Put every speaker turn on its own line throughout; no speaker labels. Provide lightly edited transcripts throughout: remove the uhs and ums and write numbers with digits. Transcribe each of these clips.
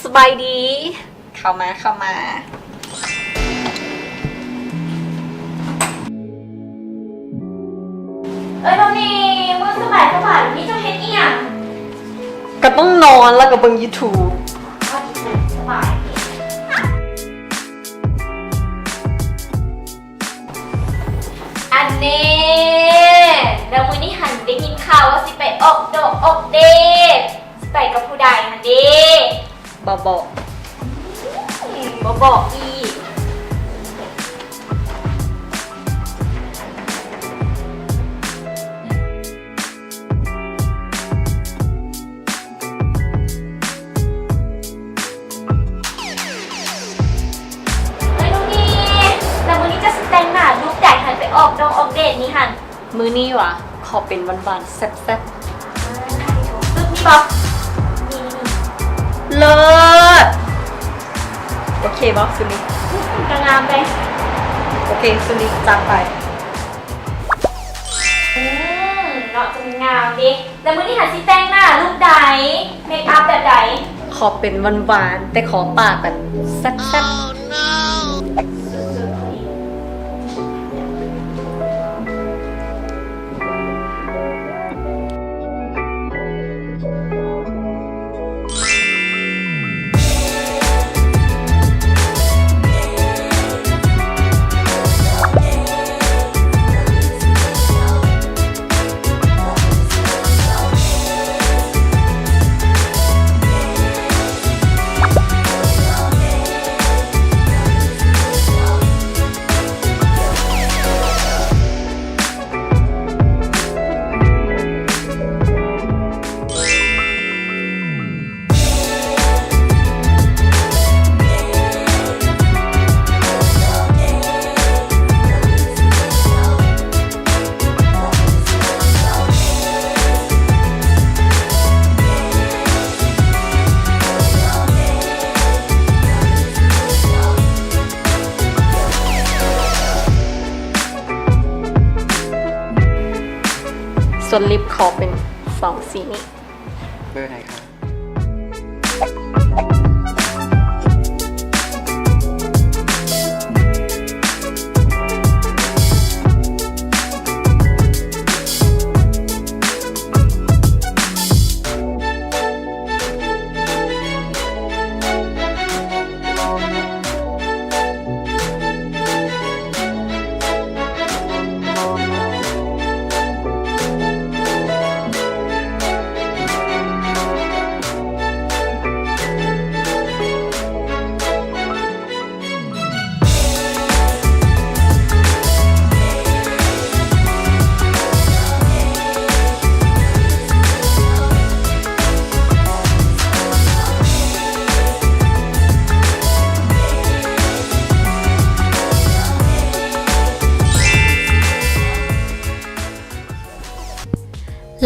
สบายดีเข้ามา
น้องนี่มือสบายนี่จะเฮ็ดอีหยัง
ก็ต้องนอนแล้วก็เบิ่ง YouTube
สบายอันนี้แล้วมื้อนี้หันได้ยินข่าวว่าสิไปออกดอกออกเดทสิไปกับผู้ใดหันเด้
บอก
บ่บอกอีกออกดงออกเดทนี่หัน
มื้อนี้วะขอเป็นวันๆแซ่บ
ซึกนี่บอกนี่
ๆเลิศโอเคบอกสุนิ
กระงามไป
โอเคสุนิจังไป
เนาะจะงามดิแล้วมื้อนี้หันสิแต่งหน้าลูกใดเมคอัพแบบใด
ขอเป็นหวานๆแต่ขอปากแบบแซ่บๆส่วนลิปขอเป็น2สีนี้
เบอร์ไหนครับ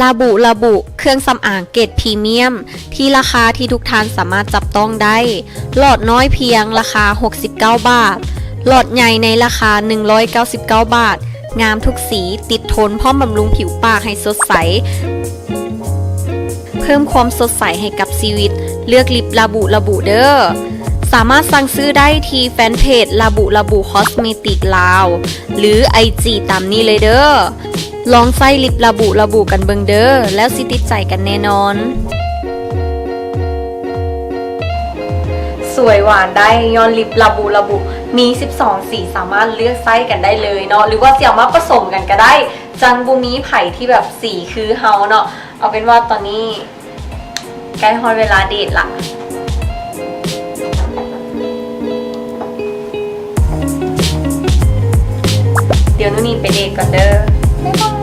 ลาบุเครื่องสำอางเกรดพรีเมียมที่ราคาที่ทุกท่านสามารถจับต้องได้หลอดน้อยเพียงราคา69 บาทหลอดใหญ่ในราคา199 บาทงามทุกสีติดทนพร้อมบำรุงผิวปากให้สดใสเพิ่มความสดใสให้กับชีวิตเลือกลิปลาบุเด้อสามารถสั่งซื้อได้ที่แฟนเพจลาบุคอสเมติกลาวหรือ IG ตามนี้เลยเด้อลองใส่ลิปลาบุกันเบิงเด้อแล้วสิติดใจกันแน่นอน
สวยหวานได้ย้อนลิปลาบุมี12สีสามารถเลือกไส้กันได้เลยเนาะหรือว่าเสี่ยวมาผสมกันก็ได้จังบูมีไผ่ที่แบบสีคือเฮาเนาะเอาเป็นว่าตอนนี้ใกล้ฮอดเวลาเดทละเดี๋ยวนุ่นนี่ไปเดทก่อนเด้อบ๊ายบาย